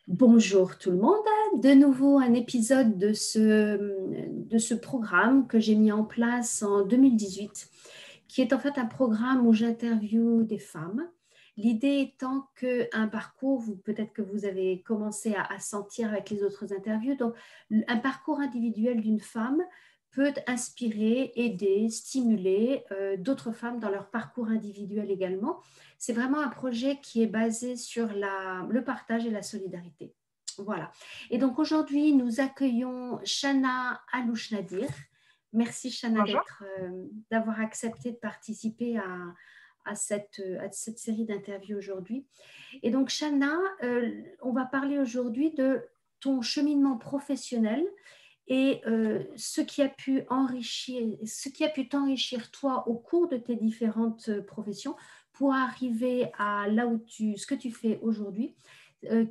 Bonjour tout le monde, de nouveau un épisode de ce programme que j'ai mis en place en 2018, qui est en fait un programme où j'interviewe des femmes. L'idée étant qu'un parcours, peut-être que vous avez commencé à sentir avec les autres interviews, donc un parcours individuel d'une femme peut inspirer, aider, stimuler d'autres femmes dans leur parcours individuel également. C'est vraiment un projet qui est basé sur le partage et la solidarité. Voilà. Et donc aujourd'hui, nous accueillons Shana Alouchnadir. Merci Shana Bonjour. d'avoir accepté de participer à cette série d'interviews aujourd'hui. Et donc Shana, on va parler aujourd'hui de ton cheminement professionnel et ce qui a pu t'enrichir toi au cours de tes différentes professions pour arriver à ce que tu fais aujourd'hui,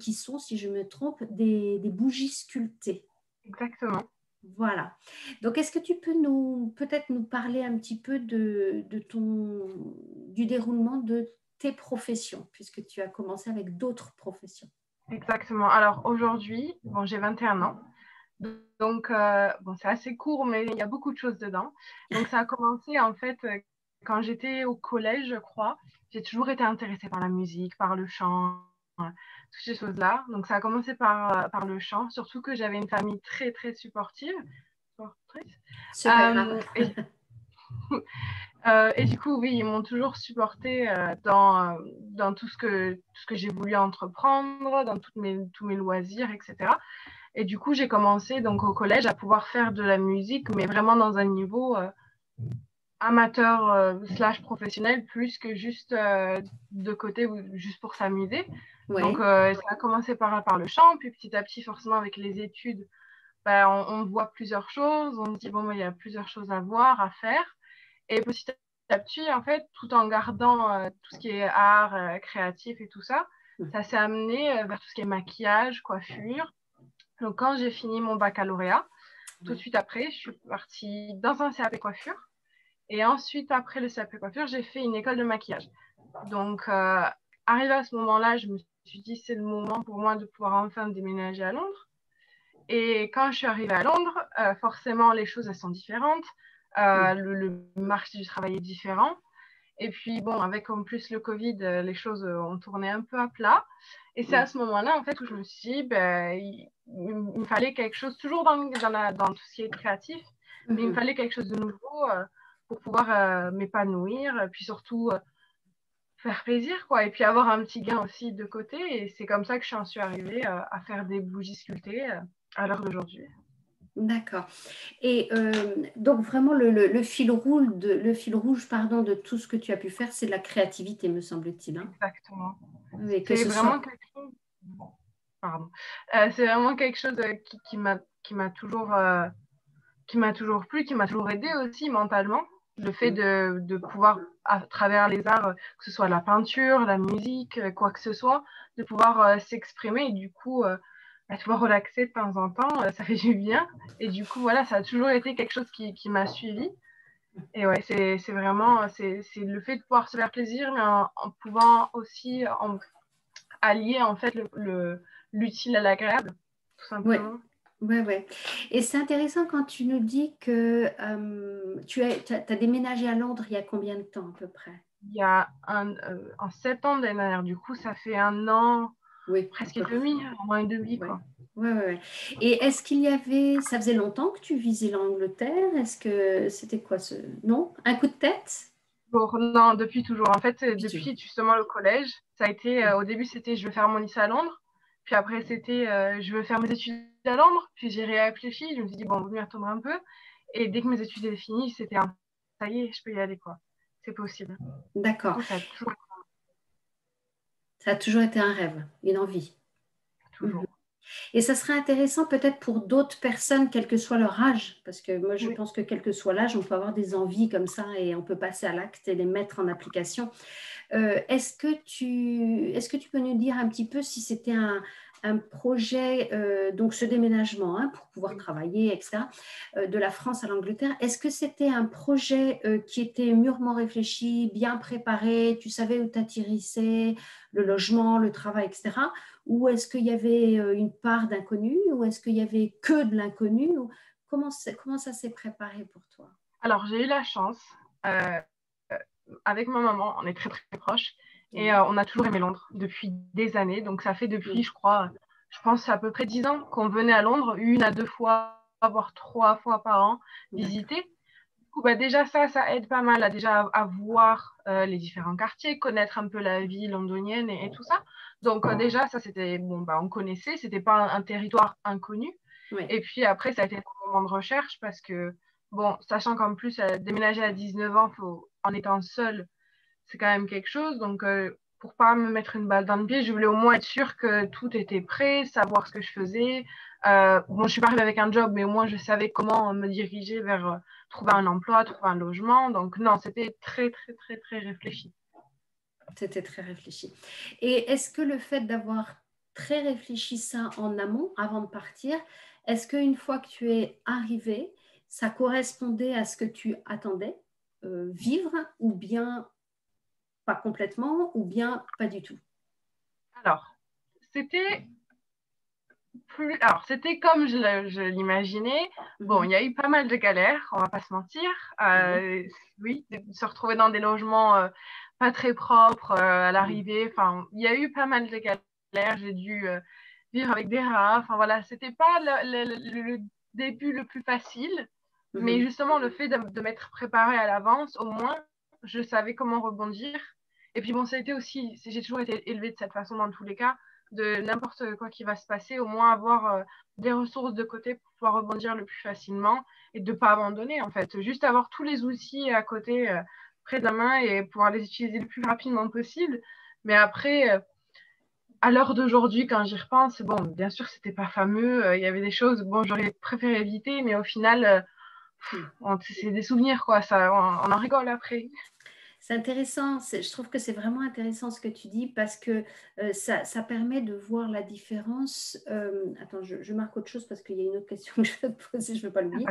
qui sont, si je me trompe, des bougies sculptées. Exactement. Voilà. Donc, est-ce que tu peux peut-être nous parler un petit peu du déroulement de tes professions, puisque tu as commencé avec d'autres professions? Exactement. Alors aujourd'hui, bon, j'ai 21 ans. Donc, bon, c'est assez court, mais il y a beaucoup de choses dedans. Donc, ça a commencé en fait quand j'étais au collège, je crois. J'ai toujours été intéressée par la musique, par le chant, toutes ces choses-là. Donc, ça a commencé par le chant, surtout que j'avais une famille très, très supportive. Supportrice. Super. Et et du coup, oui, ils m'ont toujours supporté dans tout ce que j'ai voulu entreprendre, dans tous mes loisirs, etc. Et du coup, j'ai commencé donc au collège à pouvoir faire de la musique, mais vraiment dans un niveau amateur slash professionnel, plus que juste de côté ou juste pour s'amuser. Donc, Oui. ça a commencé par le chant, puis petit à petit, forcément, avec les études, ben, on voit plusieurs choses. On se dit, bon, ben, il y a plusieurs choses à voir, à faire. Et petit à petit, en fait, tout en gardant tout ce qui est art, créatif et tout ça, ça s'est amené vers tout ce qui est maquillage, coiffure. Donc, quand j'ai fini mon baccalauréat, tout de Ouais. suite après, je suis partie dans un CAP coiffure. Et ensuite, après le CAP coiffure, j'ai fait une école de maquillage. Donc, arrivé à ce moment-là, je me suis dit, c'est le moment pour moi de pouvoir enfin déménager à Londres. Et quand je suis arrivée à Londres, forcément, les choses, elles sont différentes. Le marché du travail est différent. Et puis, bon, avec en plus le Covid, les choses ont tourné un peu à plat. Et c'est à Ouais. ce moment-là, en fait, où je me suis dit, ben, il me fallait quelque chose, toujours dans tout ce qui est créatif, mais il me Mhm. fallait quelque chose de nouveau pour pouvoir m'épanouir, puis surtout faire plaisir, quoi. Et puis avoir un petit gain aussi de côté. Et c'est comme ça que je suis arrivée à faire des bougies sculptées à l'heure d'aujourd'hui. D'accord. Et donc vraiment le fil rouge, pardon, de tout ce que tu as pu faire, c'est la créativité, me semble-t-il, hein. Exactement. Oui, que C'est ce vraiment soit. quelque chose. Pardon. C'est vraiment quelque chose qui m'a toujours plu, qui m'a toujours aidé aussi mentalement. Le fait Mm. de pouvoir, à travers les arts, que ce soit la peinture, la musique, quoi que ce soit, de pouvoir s'exprimer et du coup, de pouvoir relaxer de temps en temps, ça fait du bien. Et du coup, voilà, ça a toujours été quelque chose qui m'a suivi. Et ouais, c'est vraiment, c'est le fait de pouvoir se faire plaisir, mais en pouvant aussi allier en fait l'utile à l'agréable, tout Oui, simplement. ouais, ouais. Et c'est intéressant quand tu nous dis que t'as déménagé à Londres il y a combien de temps à peu près? Il y a en septembre de l'année dernière, du coup, ça fait un an, Oui, à presque et peu demi, près. un an et demi, Ouais. quoi. Ouais, ouais, ouais. Et est-ce qu'il y avait, ça faisait longtemps que tu visais l'Angleterre? Est-ce que c'était quoi ce... Non? Un coup de tête? Non, depuis toujours. En fait, Depuis toujours. depuis justement le collège, ça a été, au début, c'était je veux faire mon lycée à Londres. Puis après, c'était je veux faire mes études à Londres. Puis j'ai réfléchi, je me suis dit, bon, on va m'y attendre un peu. Et dès que mes études étaient finies, c'était un ça y est, je peux y aller, quoi. C'est possible. Du D'accord. coup, ça a toujours, Ça a toujours été un rêve, une envie. Mhm. toujours. Et ça serait intéressant peut-être pour d'autres personnes, quel que soit leur âge, parce que moi je Oui. pense que quel que soit l'âge, on peut avoir des envies comme ça et on peut passer à l'acte et les mettre en application. Est-ce que tu peux nous dire un petit peu si c'était un projet, donc ce déménagement pour pouvoir travailler, etc., de la France à l'Angleterre. Est-ce que c'était un projet qui était mûrement réfléchi, bien préparé, tu savais où t'atterrissais, le logement, le travail, etc., ou est-ce qu'il y avait une part d'inconnu, ou est-ce qu'il y avait que de l'inconnu? Comment ça s'est préparé pour toi? Alors, j'ai eu la chance, euh, avec ma maman, on est très très proches, et Oui. on a toujours aimé Londres depuis des années. Donc, ça fait depuis, je pense à peu près 10 ans qu'on venait à Londres, 1 à 2 fois, voire 3 fois par an, D'accord. visiter. Du coup, bah, déjà, ça aide pas mal à voir les différents quartiers, connaître un peu la vie londonienne et tout ça. Donc, déjà, ça, c'était, bon, bah, on connaissait, c'était pas un territoire inconnu. Oui. Et puis après, ça a été un moment de recherche parce que, bon, sachant qu'en plus, déménager à 19 ans en étant seule, c'est quand même quelque chose. Donc, pour pas me mettre une balle dans le pied, je voulais au moins être sûre que tout était prêt, savoir ce que je faisais. Bon, je suis pas arrivée avec un job, mais au moins je savais comment me diriger vers trouver un emploi, trouver un logement. Donc, non, c'était très, très, très, très réfléchi. C'était très réfléchi. Et est-ce que le fait d'avoir très réfléchi ça en amont, avant de partir, est-ce qu'une fois que tu es arrivé, ça correspondait à ce que tu attendais vivre, ou bien pas complètement, ou bien pas du tout? Alors, c'était c'était comme je l'imaginais. Bon, Mhm. il y a eu pas mal de galères, on va pas se mentir. Oui. Oui, de se retrouver dans des logements pas très propres à Mhm. l'arrivée. Enfin, il y a eu pas mal de galères. J'ai dû vivre avec des rats. Enfin voilà, c'était pas le début le plus facile, mais Mhm. justement le fait de m'être préparée à l'avance, au moins, je savais comment rebondir. Et puis bon, ça a été aussi, j'ai toujours été élevée de cette façon dans tous les cas, de n'importe quoi qui va se passer, au moins avoir des ressources de côté pour pouvoir rebondir le plus facilement et de ne pas abandonner en fait. Juste avoir tous les outils à côté, près de la main et pouvoir les utiliser le plus rapidement possible. Mais après, à l'heure d'aujourd'hui, quand j'y repense, bon, bien sûr, c'était pas fameux. Il y avait des choses, bon, j'aurais préféré éviter, mais au final, c'est des souvenirs, quoi. Ça, on en rigole après. C'est intéressant, je trouve que c'est vraiment intéressant ce que tu dis, parce que ça permet de voir la différence. Attends, je marque autre chose parce qu'il y a une autre question que je vais te poser, je ne veux pas l'oublier.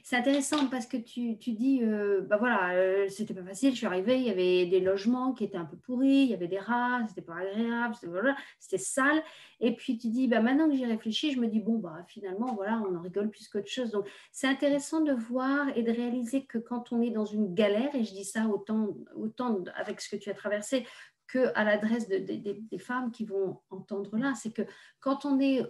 C'est intéressant parce que tu dis, bah voilà, c'était pas facile, je suis arrivée, il y avait des logements qui étaient un peu pourris, il y avait des rats, c'était pas agréable, voilà, c'était sale. Et puis tu dis, bah maintenant que j'y réfléchis, je me dis, bon, bah finalement, voilà, on en rigole plus qu'autre chose. Donc c'est intéressant de voir et de réaliser que quand on est dans une galère, et je dis ça autant avec ce que tu as traversé qu'à l'adresse des femmes qui vont entendre là, c'est que quand on est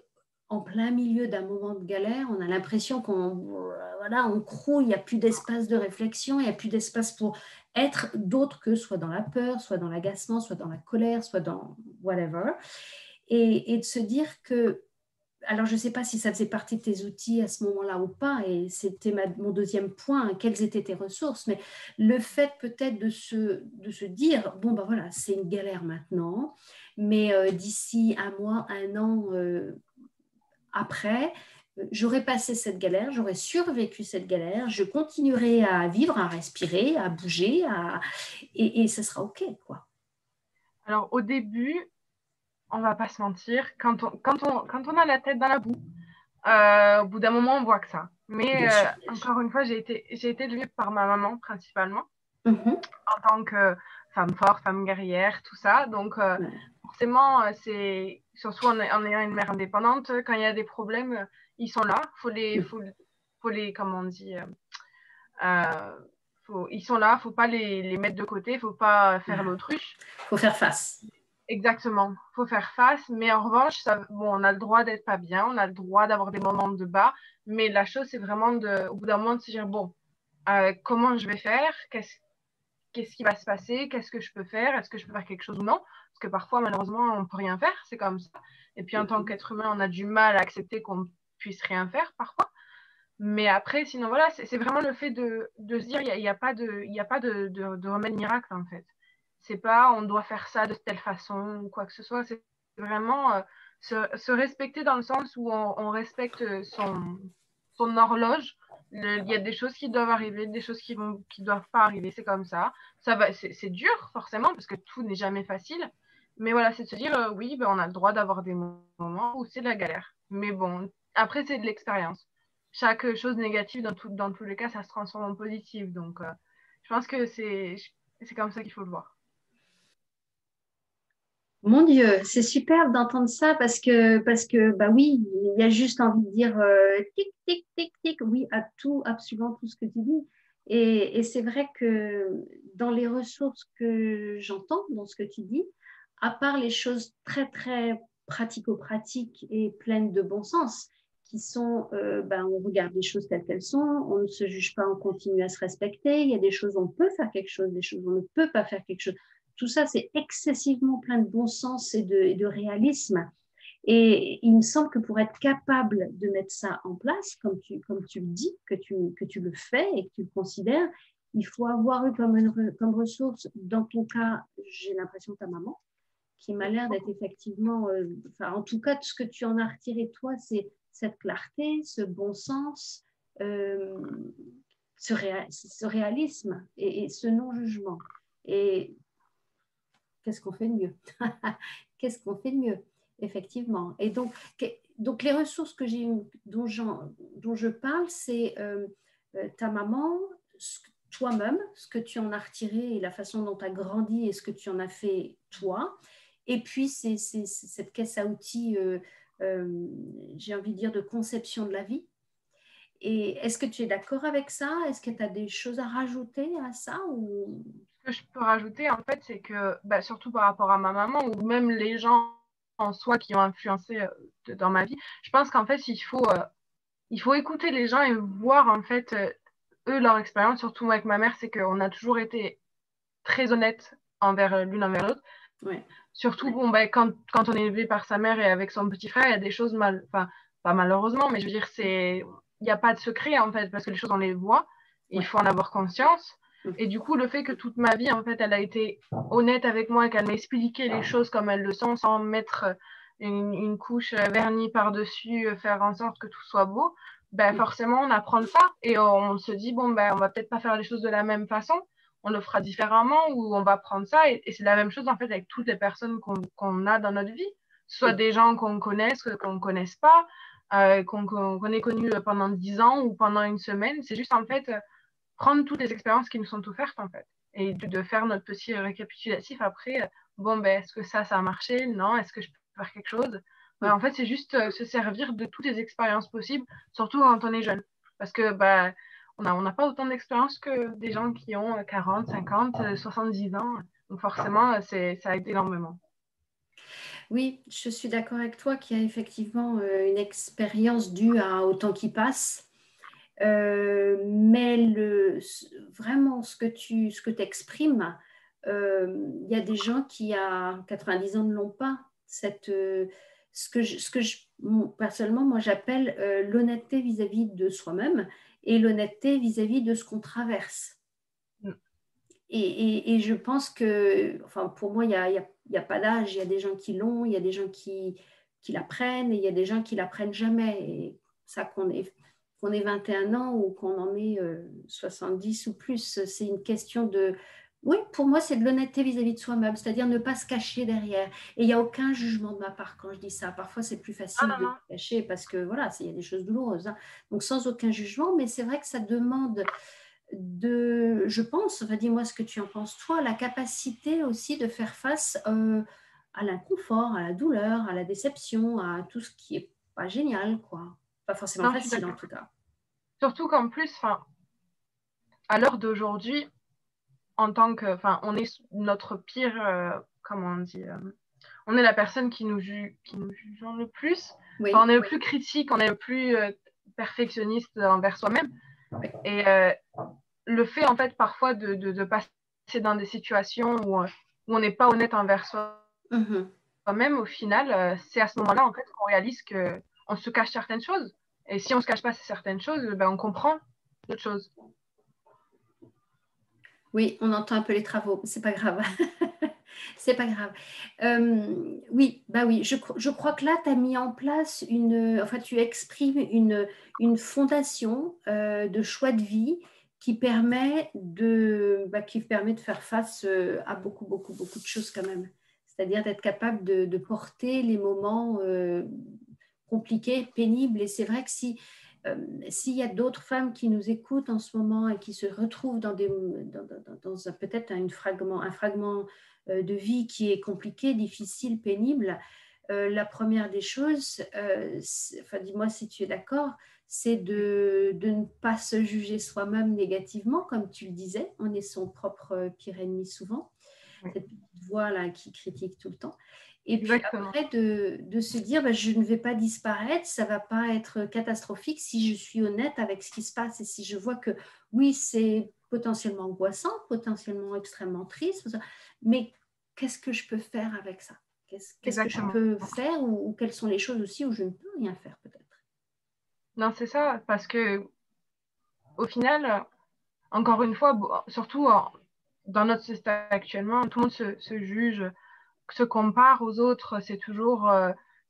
en plein milieu d'un moment de galère, on a l'impression on croule, il n'y a plus d'espace de réflexion, il n'y a plus d'espace pour être d'autre que soit dans la peur, soit dans l'agacement, soit dans la colère, soit dans whatever. Et de se dire que, alors je ne sais pas si ça faisait partie de tes outils à ce moment-là ou pas, et c'était mon deuxième point, quelles étaient tes ressources, mais le fait peut-être de se dire, bon ben voilà, c'est une galère maintenant, mais d'ici un mois, un an, après, j'aurais passé cette galère, j'aurais survécu cette galère, je continuerai à vivre, à respirer, à bouger, et ce sera OK, quoi. Alors, au début, on va pas se mentir, quand on a la tête dans la boue, au bout d'un moment, on voit que ça. Mais Bien sûr. encore une fois, j'ai été élevée par ma maman principalement, Mhm. en tant que femme forte, femme guerrière, tout ça. Donc, Ouais. forcément, c'est surtout en ayant une mère indépendante, quand il y a des problèmes, ils sont là. Faut les, comment on dit, ils sont là. Faut pas les mettre de côté. Faut pas faire l'autruche. Faut faire face. Exactement, faut faire face, mais en revanche, bon, on a le droit d'être pas bien, on a le droit d'avoir des moments de bas, mais la chose, c'est vraiment au bout d'un moment de se dire, bon, comment je vais faire, qu'est-ce qui va se passer, qu'est-ce que je peux faire, est-ce que je peux faire quelque chose ou non, parce que parfois, malheureusement, on peut rien faire, c'est comme ça, et puis en tant Mhm. qu'être humain, on a du mal à accepter qu'on puisse rien faire parfois, mais après, sinon, voilà, c'est vraiment le fait de se dire, il y a pas de remède miracle, en fait. C'est pas, on doit faire ça de telle façon ou quoi que ce soit. C'est vraiment se respecter dans le sens où on respecte son horloge. Il y a des choses qui doivent arriver, des choses qui doivent pas arriver. C'est comme ça. Ça va, c'est dur, forcément, parce que tout n'est jamais facile. Mais voilà, c'est de se dire, oui, ben, on a le droit d'avoir des moments où c'est de la galère. Mais bon, après, c'est de l'expérience. Chaque chose négative, dans tous les cas, ça se transforme en positif. Donc, je pense que c'est comme ça qu'il faut le voir. Mon Dieu, c'est super d'entendre ça parce que, bah oui, il y a juste envie de dire tic, tic, tic, tic, oui, à tout, absolument tout ce que tu dis. Et c'est vrai que dans les ressources que j'entends, dans ce que tu dis, à part les choses très, très pratico-pratiques et pleines de bon sens, qui sont, ben, on regarde les choses telles qu'elles sont, on ne se juge pas, on continue à se respecter, il y a des choses où on peut faire quelque chose, des choses où on ne peut pas faire quelque chose. Tout ça, c'est excessivement plein de bon sens et de réalisme. Et il me semble que pour être capable de mettre ça en place, comme tu le dis, que tu le fais et que tu le considères, il faut avoir eu comme ressource, dans ton cas, j'ai l'impression ta maman, qui m'a l'air d'être effectivement, enfin, en tout cas, tout ce que tu en as retiré, toi, c'est cette clarté, ce bon sens, euh, ce réalisme et ce non-jugement. Et qu'est-ce qu'on fait de mieux? Qu'est-ce qu'on fait de mieux? Effectivement. Et donc les ressources dont je parle, c'est ta maman, toi-même, ce que tu en as retiré et la façon dont tu as grandi et ce que tu en as fait toi. Et puis, c'est cette caisse à outils, j'ai envie de dire, de conception de la vie. Et est-ce que tu es d'accord avec ça? Est-ce que tu as des choses à rajouter à ça ou... Ce que je peux rajouter, en fait, c'est que, bah, surtout par rapport à ma maman, ou même les gens en soi qui ont influencé dans ma vie, je pense qu'en fait, il faut écouter les gens et voir, en fait, eux, leur expérience, surtout moi avec ma mère, c'est qu'on a toujours été très honnêtes l'une envers l'autre. Ouais. Surtout, bon, ben, quand on est élevé par sa mère et avec son petit frère, il y a des choses enfin, pas malheureusement, mais je veux dire, il n'y a pas de secret, en fait, parce que les choses, on les voit, et il Ouais. faut en avoir conscience. Mm. Et du coup, le fait que toute ma vie, en fait, elle a été honnête avec moi, qu'elle m'a expliqué les choses comme elles le sont, sans mettre une couche vernis par-dessus, faire en sorte que tout soit beau, ben, forcément, on apprend ça, et on se dit, bon, ben, on va peut-être pas faire les choses de la même façon, on le fera différemment ou on va prendre ça. Et c'est la même chose en fait avec toutes les personnes qu'on a dans notre vie, soit des gens qu'on connaisse, qu'on ne connaisse pas, qu'on ait connus pendant 10 ans ou pendant une semaine. C'est juste en fait prendre toutes les expériences qui nous sont offertes en fait et de faire notre petit récapitulatif après. Bon, ben, est-ce que ça a marché? Non. Est-ce que je peux faire quelque chose? Mm. En fait, c'est juste se servir de toutes les expériences possibles, surtout quand on est jeune. Parce que bah, on n'a pas autant d'expérience que des gens qui ont 40, 50, 70 ans. Donc forcément, ça aide énormément. Oui, je suis d'accord avec toi qu'il y a effectivement une expérience due à autant qui passe. Mais vraiment, ce que tu exprimes, il y a des gens qui, à 90 ans, ne l'ont pas. Personnellement, moi, j'appelle l'honnêteté vis-à-vis de soi-même et l'honnêteté vis-à-vis de ce qu'on traverse. Mm. Et je pense que, enfin, pour moi, il y a pas d'âge. Il y a des gens qui l'ont, il y a des gens qui l'apprennent et il y a des gens qui l'apprennent jamais. Et ça, qu'on ait 21 ans ou qu'on en ait 70 ou plus, c'est une question de... Oui, pour moi, c'est de l'honnêteté vis-à-vis de soi-même, c'est-à-dire ne pas se cacher derrière. Et il n'y a aucun jugement de ma part quand je dis ça. Parfois, c'est plus Ah facile non, de non. se cacher parce que, voilà, il y a des choses douloureuses, hein. Donc, sans aucun jugement, mais c'est vrai que ça demande je pense, enfin, dis-moi ce que tu en penses, toi, la capacité aussi de faire face à l'inconfort, à la douleur, à la déception, à tout ce qui est pas génial, quoi. Pas forcément Non, je suis facile en d'accord. tout cas. Surtout qu'en plus, enfin, à l'heure d'aujourd'hui, en tant que, enfin, on est notre pire, comment on dit, on est la personne qui nous juge le plus. Enfin, Oui, on est le plus critique, on est le plus perfectionniste envers soi-même. oui. Et le fait, en fait, parfois de passer dans des situations où on n'est pas honnête envers Mhm. soi-même, au final, c'est à ce moment-là, en fait, qu'on réalise qu'on se cache certaines choses. Et si on ne se cache pas certaines choses, ben, on comprend d'autres choses. Oui, on entend un peu les travaux, mais c'est pas grave. C'est pas grave. Oui, bah oui, je crois que là, tu as mis en place enfin, tu exprimes une fondation de choix de vie qui permet de faire face à beaucoup, beaucoup, beaucoup de choses quand même. c'est-à-dire d'être capable de porter les moments compliqués, pénibles. Et c'est vrai que s'il y a d'autres femmes qui nous écoutent en ce moment et qui se retrouvent dans peut-être un fragment de vie qui est compliqué, difficile, pénible, la première des choses, enfin dis-moi si tu es d'accord, c'est de ne pas se juger soi-même négativement, comme tu le disais, on est son propre pire ennemi souvent, Oui. cette petite voix là qui critique tout le temps. Et puis Exactement. après, de se dire, ben, je ne vais pas disparaître, ça ne va pas être catastrophique si je suis honnête avec ce qui se passe et si je vois que oui, c'est potentiellement angoissant, potentiellement extrêmement triste, mais qu'est-ce que je peux faire avec ça? Qu'est-ce que je peux faire ou quelles sont les choses aussi où je ne peux rien faire peut-être? Non, c'est ça, parce que au final, encore une fois, surtout dans notre société actuellement, tout le monde se juge, se compare aux autres. C'est toujours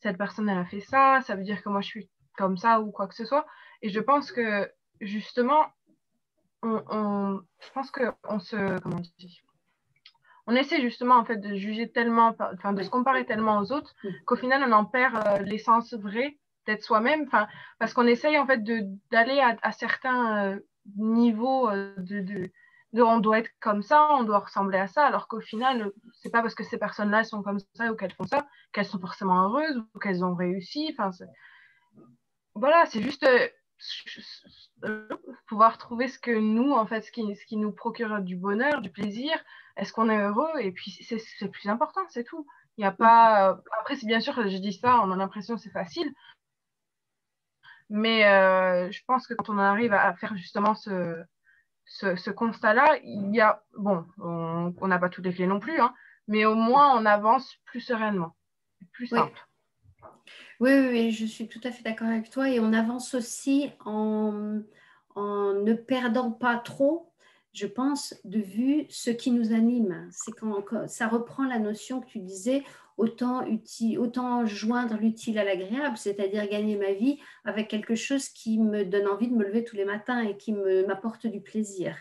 cette personne, elle a fait ça, ça veut dire que moi je suis comme ça ou quoi que ce soit. Et je pense que justement, je pense qu'on comment on dit, on essaie justement en fait de juger tellement, enfin de se comparer tellement aux autres qu'au final on en perd l'essence vraie d'être soi-même. Enfin, parce qu'on essaye en fait d'aller à certains niveaux on doit être comme ça, on doit ressembler à ça, alors qu'au final c'est pas parce que ces personnes-là sont comme ça ou qu'elles font ça qu'elles sont forcément heureuses ou qu'elles ont réussi. Enfin, voilà, c'est juste pouvoir trouver ce que nous, en fait, ce qui nous procure du bonheur, du plaisir. Est-ce qu'on est heureux? Et puis, c'est le plus important, c'est tout. Il n'y a pas. Après, c'est bien sûr, je dis ça, on a l'impression que c'est facile. Mais je pense que quand on arrive à faire justement ce constat-là, il y a. Bon, on n'a pas toutes les clés non plus, hein, mais au moins, on avance plus sereinement, plus Oui. simple. Oui, oui, oui, je suis tout à fait d'accord avec toi et on avance aussi en ne perdant pas trop, je pense, de vue ce qui nous anime. C'est quand ça reprend la notion que tu disais, autant joindre l'utile à l'agréable, c'est-à-dire gagner ma vie avec quelque chose qui me donne envie de me lever tous les matins et qui m'apporte du plaisir.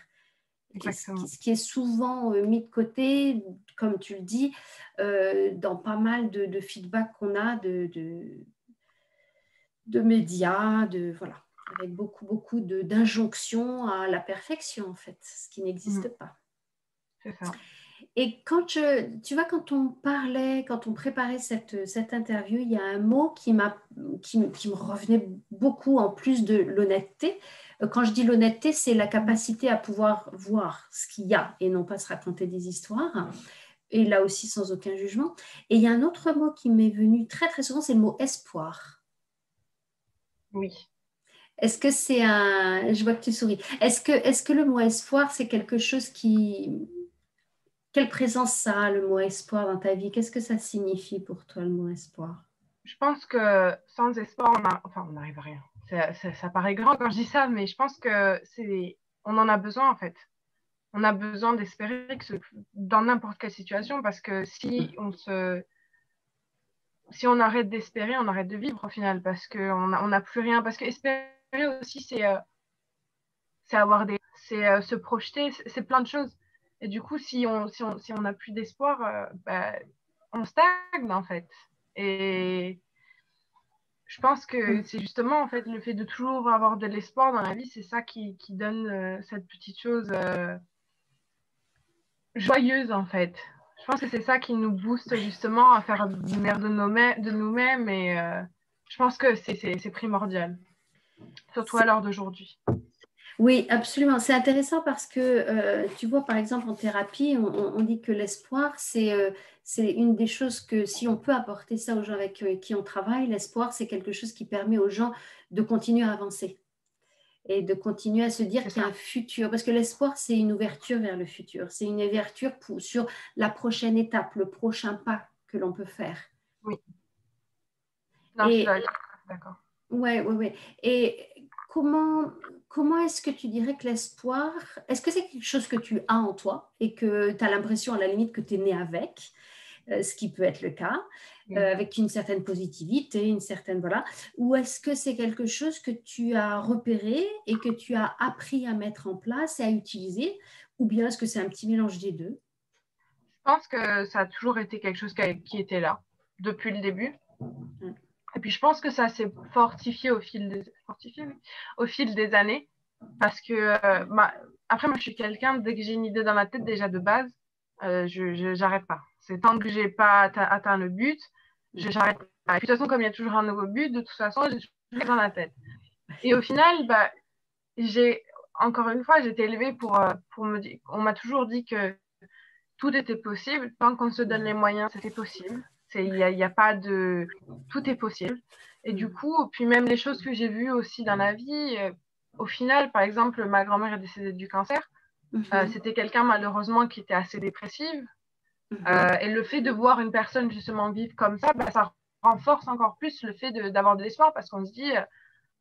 Exactement. Ce qui est souvent mis de côté, comme tu le dis, dans pas mal de feedback qu'on a de médias, voilà, avec beaucoup d'injonctions à la perfection, en fait, ce qui n'existe pas. C'est ça. Et tu vois, quand on préparait cette interview, il y a un mot qui me revenait beaucoup en plus de l'honnêteté. Quand je dis l'honnêteté, c'est la capacité à pouvoir voir ce qu'il y a et non pas se raconter des histoires. Et là aussi, sans aucun jugement. Et il y a un autre mot qui m'est venu très, très souvent, c'est le mot espoir. Oui. Est-ce que c'est un... Je vois que tu souris. Est-ce que le mot espoir, c'est quelque chose qui... Quelle présence ça a, le mot espoir, dans ta vie? Qu'est-ce que ça signifie pour toi, le mot espoir? Je pense que sans espoir, on n'arrive à rien. Ça paraît grand quand je dis ça, mais je pense que on en a besoin en fait. On a besoin d'espérer dans n'importe quelle situation, parce que si on arrête d'espérer, on arrête de vivre au final, parce qu'on n'a plus rien. Parce que espérer aussi, c'est avoir c'est se projeter, c'est plein de choses. Et du coup, si on n'a plus d'espoir, on stagne en fait. Et je pense que c'est justement en fait le fait de toujours avoir de l'espoir dans la vie, c'est ça qui donne cette petite chose joyeuse en fait. Je pense que c'est ça qui nous booste justement à faire du meilleur de nous-mêmes, et je pense que c'est primordial, surtout à l'heure d'aujourd'hui. Oui, absolument. C'est intéressant parce que, tu vois, par exemple, en thérapie, on dit que l'espoir, c'est une des choses que, si on peut apporter ça aux gens avec qui on travaille, l'espoir, c'est quelque chose qui permet aux gens de continuer à avancer et de continuer à se dire qu'il y a un futur. Parce que l'espoir, c'est une ouverture vers le futur. C'est une ouverture sur la prochaine étape, le prochain pas que l'on peut faire. Oui. Non, je suis d'accord. Ouais, ouais, ouais. Et comment est-ce que tu dirais que l'espoir, est-ce que c'est quelque chose que tu as en toi et que tu as l'impression à la limite que tu es né avec, ce qui peut être le cas, avec une certaine positivité, une certaine, voilà, ou est-ce que c'est quelque chose que tu as repéré et que tu as appris à mettre en place et à utiliser, ou bien est-ce que c'est un petit mélange des deux? pense que ça a toujours été quelque chose qui était là depuis le début. Et puis je pense que ça s'est fortifié au fil des années. Parce que, après, moi, je suis quelqu'un, dès que j'ai une idée dans la tête, déjà de base, j'arrête pas. C'est tant que j'ai pas atteint le but, j'arrête pas. Et puis, de toute façon, comme il y a toujours un nouveau but, de toute façon, j'ai toujours dans la tête. Et au final, encore une fois, j'ai été élevée pour me dire, on m'a toujours dit que tout était possible. Tant qu'on se donne les moyens, c'était possible. Y a pas de... Tout est possible. Et du coup, puis même les choses que j'ai vues aussi dans la vie, au final, par exemple, ma grand-mère est décédée du cancer. C'était quelqu'un, malheureusement, qui était assez dépressive. Et le fait de voir une personne, justement, vivre comme ça renforce encore plus le fait d'avoir de l'espoir parce qu'on se dit,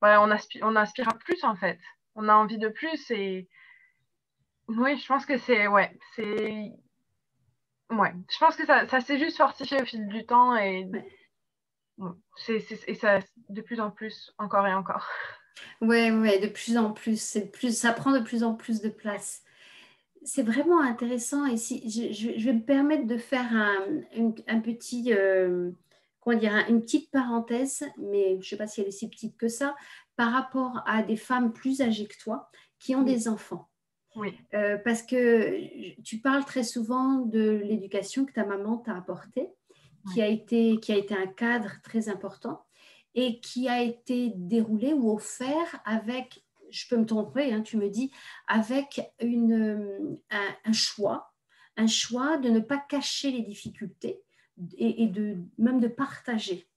on aspire à plus, en fait. On a envie de plus. Et oui, je pense que ouais, je pense que ça s'est juste fortifié au fil du temps et bon, et ça de plus en plus, encore et encore. Ouais, ouais, de plus en plus, ça prend de plus en plus de place. C'est vraiment intéressant et si je vais me permettre de faire un petit, comment dire, une petite parenthèse, mais je ne sais pas si elle est si petite que ça, par rapport à des femmes plus âgées que toi qui ont Oui, des enfants. oui, Parce que tu parles très souvent de l'éducation que ta maman t'a apportée, oui, qui a été un cadre très important et qui a été déroulé ou offert avec, je peux me tromper, hein, tu me dis, avec un choix de ne pas cacher les difficultés et même de partager.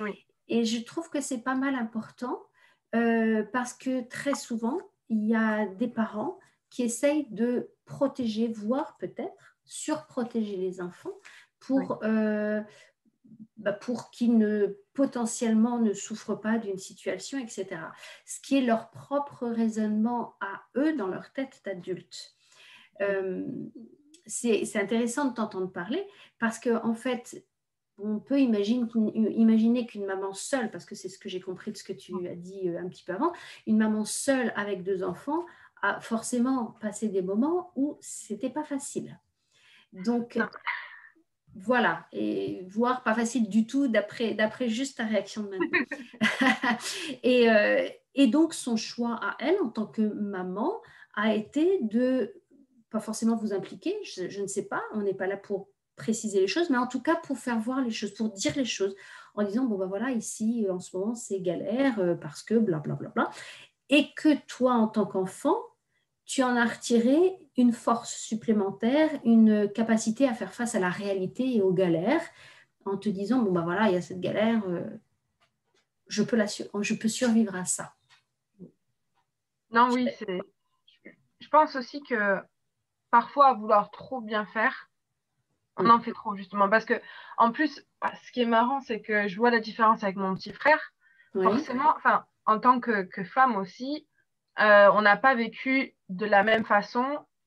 oui, Et je trouve que c'est pas mal important parce que très souvent, il y a des parents qui essayent de protéger, voire peut-être surprotéger les enfants oui, pour, pour qu'ils potentiellement ne souffrent pas d'une situation, etc. Ce qui est leur propre raisonnement à eux dans leur tête d'adulte. Euh, c'est intéressant de t'entendre parler parce qu'en fait, on peut imaginer qu'une maman seule, parce que c'est ce que j'ai compris de ce que tu as dit un petit peu avant, une maman seule avec deux enfants a forcément passé des moments où c'était pas facile. Donc non, voilà, et voire pas facile du tout d'après juste ta réaction de maintenant. Et donc son choix à elle en tant que maman a été de pas forcément vous impliquer, je ne sais pas, on n'est pas là pour préciser les choses, mais en tout cas pour faire voir les choses, pour dire les choses, en disant, bon ben voilà, ici, en ce moment, c'est galère parce que blablabla. Bla, bla, bla. Et que toi, en tant qu'enfant, tu en as retiré une force supplémentaire, une capacité à faire face à la réalité et aux galères, en te disant, bon ben voilà, il y a cette galère, je peux survivre à ça. non, oui, je pense aussi que parfois, à vouloir trop bien faire, on en fait trop, justement. Parce que, en plus, ce qui est marrant, c'est que je vois la différence avec mon petit frère. Oui, Forcément, enfin, en tant que femme aussi, on n'a pas vécu de la même façon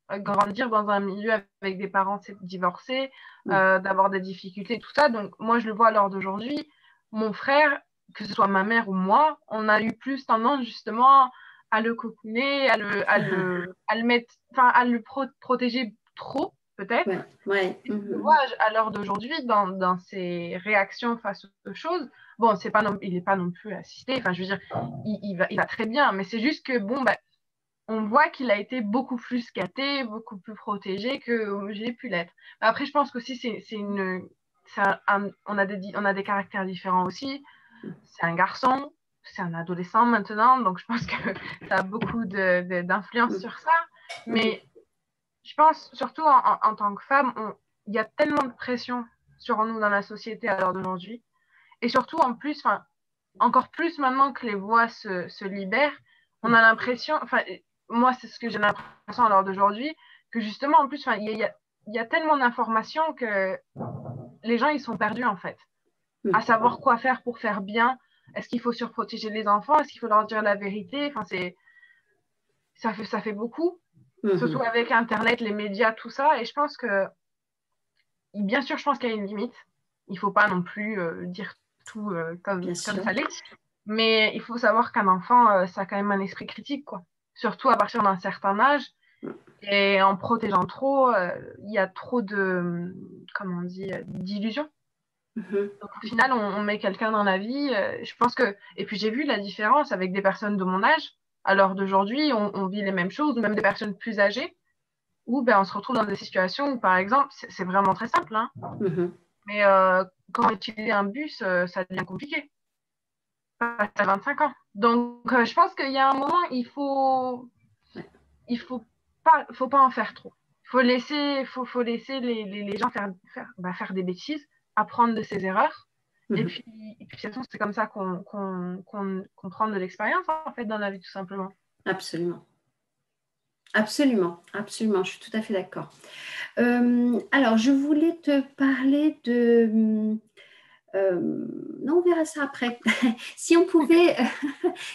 grandir dans un milieu avec des parents divorcés, d'avoir des difficultés, tout ça. Donc, moi, je le vois à l'heure d'aujourd'hui. Mon frère, que ce soit ma mère ou moi, on a eu plus tendance justement à le cocooner, à le mettre, enfin, à le protéger trop, peut-être. ouais, ouais. Je vois à l'heure d'aujourd'hui dans ses réactions face aux choses. Bon, c'est pas non, il n'est pas non plus assisté. Enfin, je veux dire, il va très bien, mais c'est juste que bon, bah, on voit qu'il a été beaucoup plus gâté, beaucoup plus protégé que j'ai pu l'être. Après, je pense qu'aussi on a des caractères différents aussi. C'est un garçon, c'est un adolescent maintenant, donc je pense que ça a beaucoup d'influence sur ça. Mais je pense, surtout en tant que femme, il y a tellement de pression sur nous dans la société à l'heure d'aujourd'hui. Et surtout, en plus, enfin, encore plus maintenant que les voix se libèrent, on a l'impression, enfin, moi, c'est ce que j'ai l'impression à l'heure d'aujourd'hui, que justement, en plus, enfin, il y a tellement d'informations que les gens, ils sont perdus, en fait, à savoir quoi faire pour faire bien. Est-ce qu'il faut surprotéger les enfants? Est-ce qu'il faut leur dire la vérité? Enfin, ça fait beaucoup, surtout avec Internet, les médias, tout ça. Et je pense que bien sûr, je pense qu'il y a une limite. Il ne faut pas non plus dire tout Bien comme sûr. ça l'est. Mais il faut savoir qu'un enfant, ça a quand même un esprit critique, quoi. Surtout à partir d'un certain âge. Et en protégeant trop, il y a trop de, comment on dit, d'illusions. Donc, au final, on met quelqu'un dans la vie. Je pense que. Et puis, j'ai vu la différence avec des personnes de mon âge. À l'heure d'aujourd'hui, on vit les mêmes choses, ou même des personnes plus âgées, où ben, on se retrouve dans des situations où, par exemple, c'est vraiment très simple, hein, mais quand on utilise un bus, ça devient compliqué. Pas à 25 ans. Donc, je pense qu'il y a un moment, faut pas en faire trop. Faut laisser les gens faire des bêtises, apprendre de ses erreurs. Et puis, de toute façon, c'est comme ça qu'on prend de l'expérience, en fait, dans la vie, tout simplement. Absolument. Absolument, absolument, je suis tout à fait d'accord. Alors, je voulais te parler de... non, on verra ça après. Si on pouvait,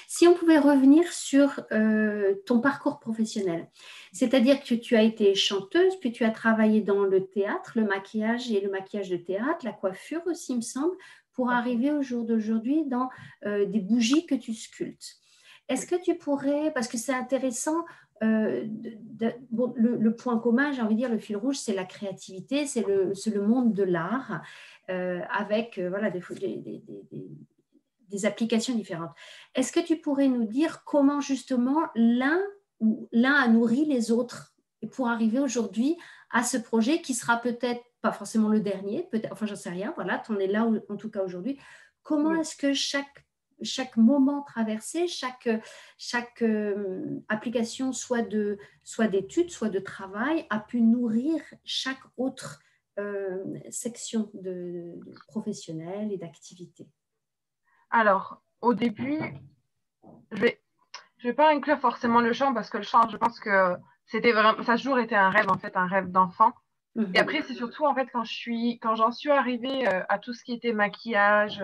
si on pouvait revenir sur ton parcours professionnel, c'est-à-dire que tu as été chanteuse, puis tu as travaillé dans le théâtre, le maquillage et le maquillage de théâtre, la coiffure aussi, il me semble, pour arriver au jour d'aujourd'hui dans des bougies que tu sculptes. Est-ce que tu pourrais, parce que c'est intéressant, bon, le point commun, j'ai envie de dire, le fil rouge, c'est la créativité, c'est le monde de l'art, avec voilà, des applications différentes. Est-ce que tu pourrais nous dire comment justement l'un a nourri les autres pour arriver aujourd'hui à ce projet qui sera peut-être pas forcément le dernier, peut-être, enfin j'en sais rien, voilà, tu en es là en tout cas aujourd'hui. Comment est-ce que chaque moment traversé, chaque application, soit d'études, soit de travail, a pu nourrir chaque autre section de professionnelle et d'activité? Alors, au début, je vais, je vais pas inclure forcément le chant parce que le chant, je pense que c'était vraiment, ça a toujours été un rêve, en fait, un rêve d'enfant. Et après, c'est surtout, en fait, quand j'en suis arrivée à tout ce qui était maquillage,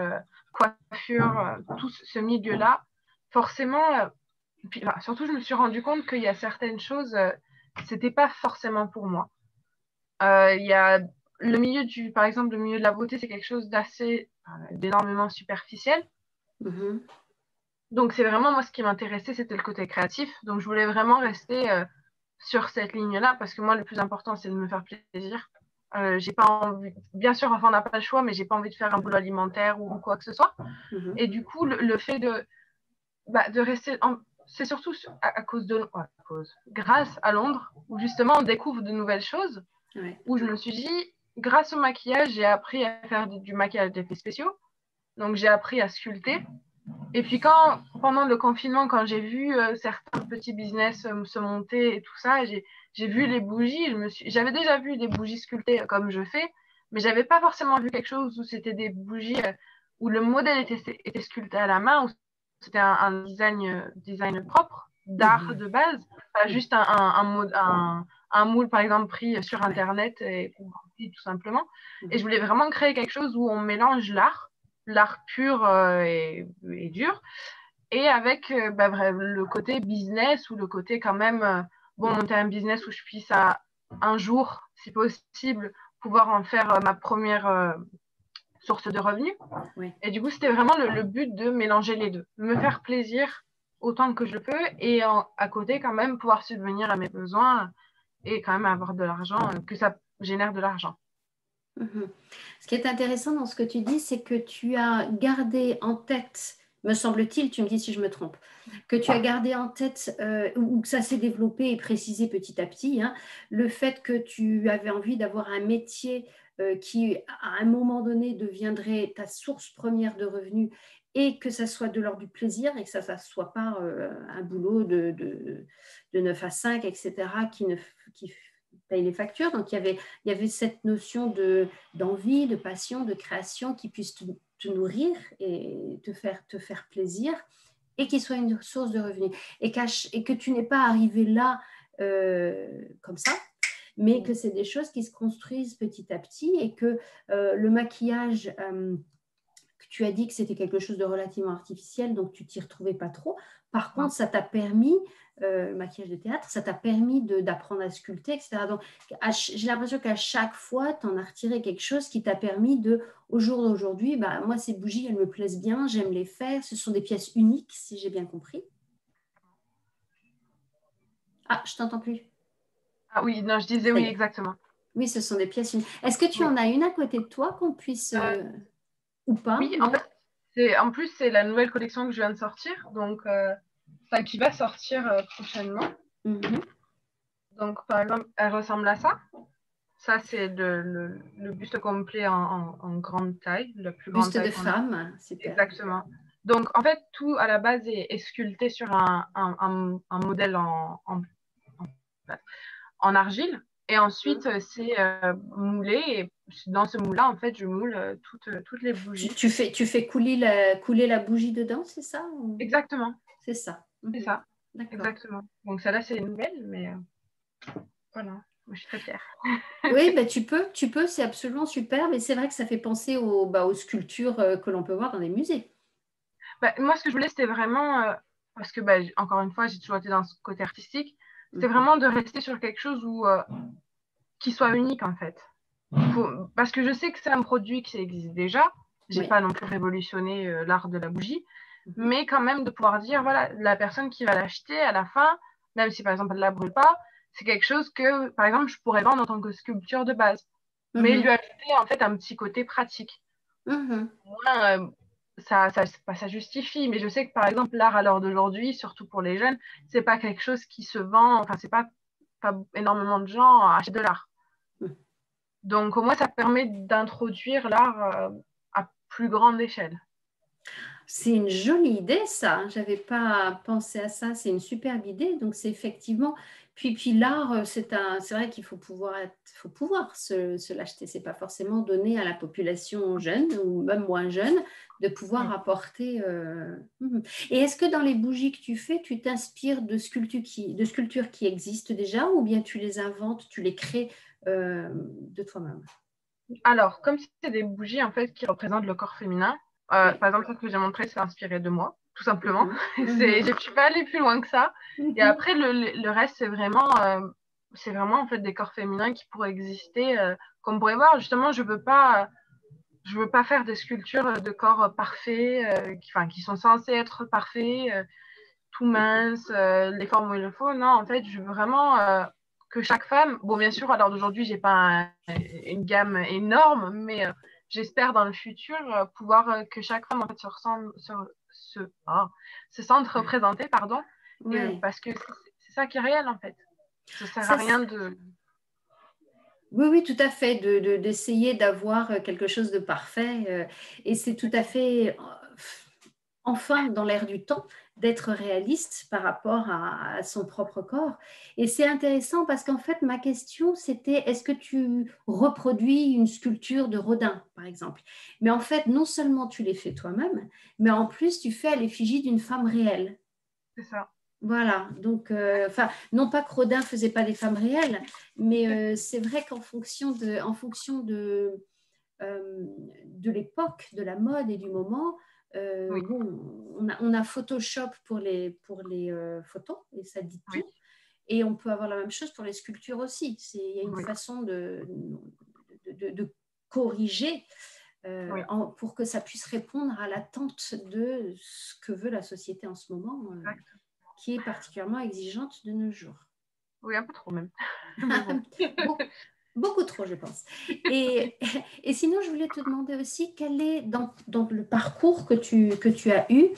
coiffure, tout ce milieu-là, forcément, puis, enfin, surtout, je me suis rendu compte qu'il y a certaines choses, c'était pas forcément pour moi. Il y a par exemple, le milieu de la beauté, c'est quelque chose d'énormément superficiel. Donc, c'est vraiment moi ce qui m'intéressait, c'était le côté créatif. Donc, je voulais vraiment rester sur cette ligne-là parce que moi, le plus important, c'est de me faire plaisir. J'ai pas envie, bien sûr, enfin, on n'a pas le choix, mais j'ai pas envie de faire un boulot alimentaire ou quoi que ce soit. Et du coup, le fait de rester, c'est surtout grâce à Londres, où justement on découvre de nouvelles choses, où je me suis dit, grâce au maquillage, j'ai appris à faire du maquillage d'effets spéciaux. Donc, j'ai appris à sculpter. Et puis pendant le confinement, quand j'ai vu certains petits business se monter et tout ça, j'ai vu les bougies. J'avais déjà vu des bougies sculptées comme je fais, mais j'avais pas forcément vu quelque chose où c'était des bougies où le modèle était sculpté à la main, où c'était un design propre, d'art de base, pas juste un moule, par exemple, pris sur Internet ou tout simplement. Et je voulais vraiment créer quelque chose où on mélange l'art pur et dur, et avec le côté business ou le côté quand même, monter un business où je puisse un jour, si possible, pouvoir en faire ma première source de revenus. Oui. Et du coup, c'était vraiment le but de mélanger les deux, me faire plaisir autant que je peux et à côté quand même pouvoir subvenir à mes besoins et quand même avoir de l'argent, que ça génère de l'argent. Ce qui est intéressant dans ce que tu dis, c'est que tu as gardé en tête, me semble-t-il, tu me dis si je me trompe, que tu as gardé en tête, ou que ça s'est développé et précisé petit à petit, hein, le fait que tu avais envie d'avoir un métier qui, à un moment donné, deviendrait ta source première de revenus et que ça soit de l'ordre du plaisir et que ça ne soit pas un boulot de 9 à 5, etc., qui paye les factures. Donc, il y avait cette notion d'envie, de passion, de création qui puisse te nourrir et te faire plaisir et qui soit une source de revenus. Et que tu n'es pas arrivé là comme ça, mais que c'est des choses qui se construisent petit à petit et que le maquillage, que tu as dit que c'était quelque chose de relativement artificiel, donc tu t'y retrouvais pas trop. Par contre, ça t'a permis, le maquillage de théâtre, ça t'a permis d'apprendre à sculpter, etc. Donc, j'ai l'impression qu'à chaque fois, tu en as retiré quelque chose qui t'a permis au jour d'aujourd'hui, bah, moi, ces bougies, elles me plaisent bien, j'aime les faire, ce sont des pièces uniques, si j'ai bien compris. Ah, je t'entends plus. Ah oui, non, je disais Ça oui, y est. exactement. Oui, ce sont des pièces uniques. Est-ce que tu Oui. en as une à côté de toi qu'on puisse, ou pas? Oui, en Non? fait, en plus, c'est la nouvelle collection que je viens de sortir, donc, enfin, qui va sortir prochainement. Mhm. Donc, par exemple, elle ressemble à ça. Ça, c'est le buste complet en grande taille, la plus grande Buste taille de qu'on a. femme, super. Exactement. Donc, en fait, tout à la base est sculpté sur un modèle en argile. Et ensuite, c'est moulé. Et dans ce moule-là, en fait, je moule toutes les bougies. Tu fais couler la bougie dedans, c'est ça? Exactement. C'est ça. C'est Mhm. ça. D'accord. Exactement. Donc, celle-là, c'est une nouvelle, mais voilà. Moi, je suis très fière. Oui, bah, tu peux, c'est absolument super. Mais c'est vrai que ça fait penser aux sculptures que l'on peut voir dans les musées. Bah, moi, ce que je voulais, c'était vraiment, parce que, bah, encore une fois, j'ai toujours été dans ce côté artistique, c'était Mhm. vraiment de rester sur quelque chose qui soit unique, en fait. Parce que je sais que c'est un produit qui existe déjà. J'ai Oui. pas non plus révolutionné l'art de la bougie, Mhm. mais quand même de pouvoir dire, voilà, la personne qui va l'acheter à la fin, même si par exemple elle la brûle pas, c'est quelque chose que, par exemple, je pourrais vendre en tant que sculpture de base, mais lui Mhm. ajouter en fait un petit côté pratique. Mhm. Moi, ça justifie, mais je sais que par exemple, l'art à l'heure d'aujourd'hui, surtout pour les jeunes, c'est pas quelque chose qui se vend, enfin, c'est pas énormément de gens achètent de l'art. Mhm. Donc, au moins, ça permet d'introduire l'art à plus grande échelle. C'est une jolie idée, ça. J'avais pas pensé à ça. C'est une superbe idée. Donc, c'est effectivement. Puis l'art, c'est vrai qu'il faut pouvoir se l'acheter. C'est pas forcément donné à la population jeune ou même moins jeune de pouvoir Oui. apporter. Mhm. Et est-ce que dans les bougies que tu fais, tu t'inspires de sculptures qui existent déjà ou bien tu les inventes, tu les crées de toi-même? Alors, comme si c'est des bougies en fait qui représentent le corps féminin, Oui. par exemple, celle que j'ai montrée, c'est inspiré de moi, tout simplement. Mhm. Je Mhm. ne suis pas allée plus loin que ça. Et Mhm. après, le reste, c'est vraiment en fait des corps féminins qui pourraient exister. Comme vous pourrez voir, justement, je veux pas faire des sculptures de corps parfaits, enfin, qui sont censés être parfaits, tout minces, les formes où il le faut. Non, en fait, je veux vraiment que chaque femme, bon, bien sûr, à l'heure d'aujourd'hui, j'ai pas une gamme énorme, mais j'espère dans le futur pouvoir que chaque femme en fait se sente représentée, pardon, Ouais. parce que c'est ça qui est réel en fait. Ça sert à Ça, rien de. Oui, oui, tout à fait, d'essayer d'avoir quelque chose de parfait. Et c'est tout à fait, enfin, dans l'air du temps, d'être réaliste par rapport à son propre corps. Et c'est intéressant parce qu'en fait, ma question, c'était, est-ce que tu reproduis une sculpture de Rodin, par exemple? Mais en fait, non seulement tu les fais toi-même, mais en plus, tu fais à l'effigie d'une femme réelle. C'est ça. Voilà, donc, enfin, non pas que Rodin faisait pas des femmes réelles, mais c'est vrai en fonction de l'époque, de la mode et du moment, Oui, bon, on a Photoshop pour les photos, et ça dit oui, tout, et on peut avoir la même chose pour les sculptures aussi. Il y a une oui, façon de corriger oui. pour que ça puisse répondre à l'attente de ce que veut la société en ce moment. Exact. Qui est particulièrement exigeante de nos jours. Oui, un peu trop même. Mais bon. Beaucoup trop, je pense. Et, et sinon, je voulais te demander aussi, quel est dans le parcours que tu as eu,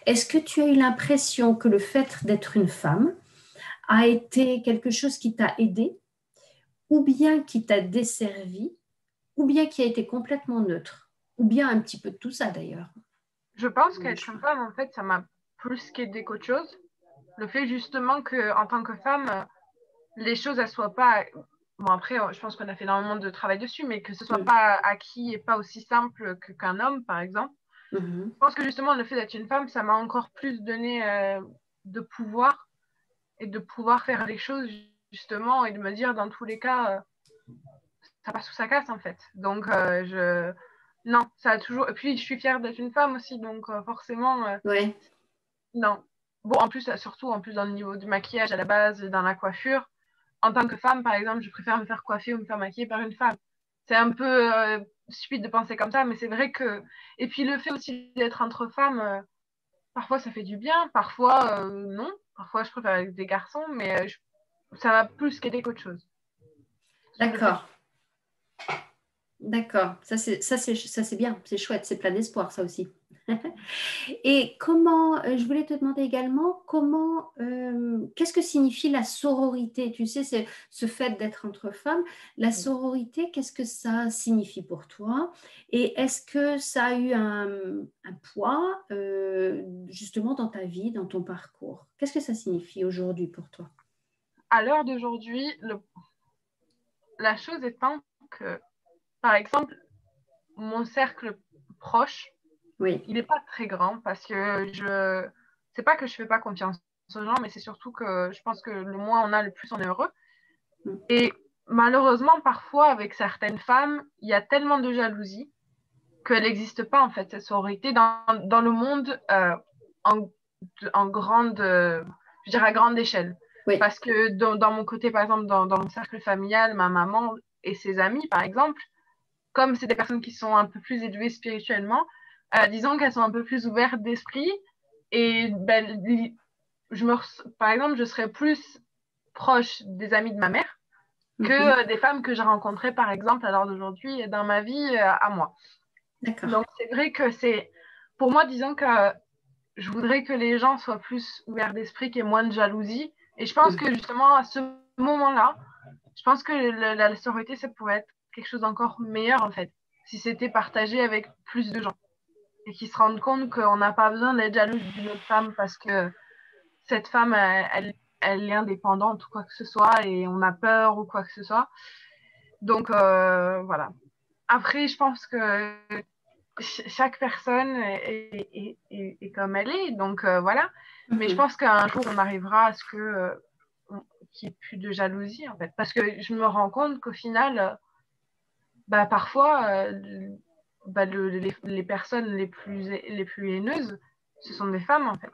est-ce que tu as eu l'impression que le fait d'être une femme a été quelque chose qui t'a aidé, ou bien qui t'a desservi, ou bien qui a été complètement neutre, ou bien un petit peu de tout ça d'ailleurs. Je pense Dans le qu'être une choix. femme, en fait, ça m'a plus qu'aidé qu'autre chose. Le fait justement que, en tant que femme, les choses, elles soient pas. Bon, après, je pense qu'on a fait énormément de travail dessus, mais que ce soit Mm. pas acquis et pas aussi simple qu'un homme, par exemple. Mhm. Je pense que justement, le fait d'être une femme, ça m'a encore plus donné de pouvoir et de pouvoir faire les choses, justement, et de me dire, dans tous les cas, ça passe ou ça casse, en fait. Donc, non, ça a toujours. Et puis, je suis fière d'être une femme aussi, donc forcément, Ouais. non. Bon, en plus, surtout, en plus, dans le niveau du maquillage à la base, dans la coiffure, en tant que femme, par exemple, je préfère me faire coiffer ou me faire maquiller par une femme. C'est un peu stupide de penser comme ça, mais c'est vrai que. Et puis, le fait aussi d'être entre femmes, parfois, ça fait du bien, parfois, non. Parfois, je préfère avec des garçons, mais ça m'a plus qu'aider qu'autre chose. D'accord. D'accord. Ça, c'est bien. C'est chouette. C'est plein d'espoir, ça aussi. Et comment, je voulais te demander également, qu'est-ce que signifie la sororité? Tu sais, c'est ce fait d'être entre femmes. La sororité, qu'est-ce que ça signifie pour toi? Et est-ce que ça a eu un poids, justement, dans ta vie, dans ton parcours? Qu'est-ce que ça signifie aujourd'hui pour toi? À l'heure d'aujourd'hui, la chose étant que, par exemple, mon cercle proche, Oui, il n'est pas très grand parce que c'est pas que je fais pas confiance aux gens, mais c'est surtout que je pense que le moins on a, le plus on est heureux. Et malheureusement, parfois, avec certaines femmes, il y a tellement de jalousie qu'elle n'existe pas, en fait, cette sororité dans le monde en, en grande, je dirais à grande échelle. oui, Parce que dans mon côté, par exemple, dans mon cercle familial, ma maman et ses amis, par exemple, comme c'est des personnes qui sont un peu plus élevées spirituellement, disons qu'elles sont un peu plus ouvertes d'esprit. Et ben, par exemple, je serais plus proche des amis de ma mère que mhm, des femmes que j'ai rencontrées, par exemple, à l'heure d'aujourd'hui, dans ma vie à moi. d'accord. Donc, c'est vrai que pour moi, disons que je voudrais que les gens soient plus ouverts d'esprit, qu'il y ait moins de jalousie. Et je pense que justement, à ce moment-là, je pense que la sororité, ça pourrait être quelque chose d'encore meilleur, en fait, si c'était partagé avec plus de gens. Et qu'ils se rendent compte qu'on n'a pas besoin d'être jaloux d'une autre femme parce que cette femme, elle est indépendante ou quoi que ce soit et on a peur ou quoi que ce soit. Donc, voilà. Après, je pense que chaque personne est comme elle est. Donc, voilà. Mais je Mhm. pense qu'un jour, on arrivera à ce qu'il n'y ait plus de jalousie, en fait. Parce que je me rends compte qu'au final, bah, parfois, bah, les personnes les plus haineuses, ce sont des femmes, en fait.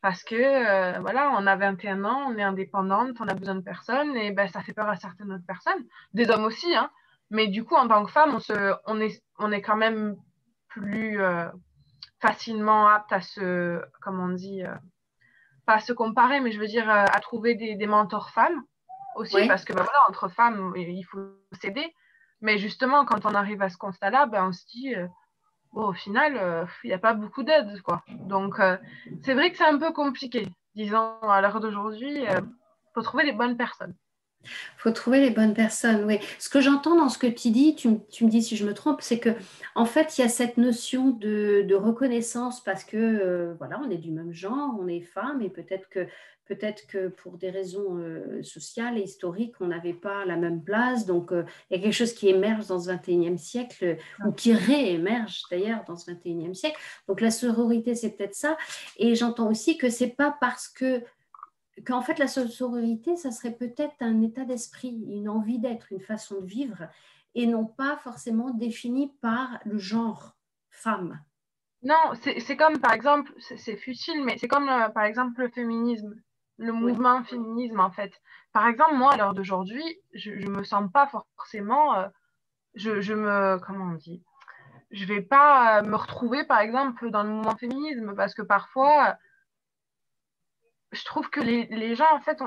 Parce que, voilà, on a 21 ans, on est indépendante, on a besoin de personne, et ben, ça fait peur à certaines autres personnes. Des hommes aussi, hein. Mais du coup, en tant que femme, on est quand même plus facilement apte à comment on dit, pas à se comparer, mais je veux dire à trouver des mentors femmes aussi, Oui. parce que ben, voilà, entre femmes, il faut s'aider. Mais justement, quand on arrive à ce constat-là, ben, on se dit, bon, au final, il n'y a pas beaucoup d'aide, quoi. Donc, c'est vrai que c'est un peu compliqué. Disons, à l'heure d'aujourd'hui, il faut trouver les bonnes personnes. Faut trouver les bonnes personnes, oui. Ce que j'entends dans ce que tu dis, tu me dis si je me trompe, c'est que en fait, il y a cette notion de reconnaissance parce que voilà, on est du même genre, on est femmes et peut-être que pour des raisons sociales et historiques, on n'avait pas la même place. Donc, il y a quelque chose qui émerge dans ce 21e siècle ou qui réémerge d'ailleurs dans ce 21e siècle. Donc, la sororité, c'est peut-être ça. Et j'entends aussi que c'est pas parce que qu'en fait, la sororité, ça serait peut-être un état d'esprit, une envie d'être, une façon de vivre, et non pas forcément définie par le genre femme. Non, c'est comme, par exemple, c'est futile, mais c'est comme, par exemple, le féminisme, le Oui, mouvement féminisme, en fait. Par exemple, moi, à l'heure d'aujourd'hui, je me sens pas forcément, comment on dit, je vais pas me retrouver, par exemple, dans le mouvement féminisme, parce que parfois, je trouve que les gens, en fait,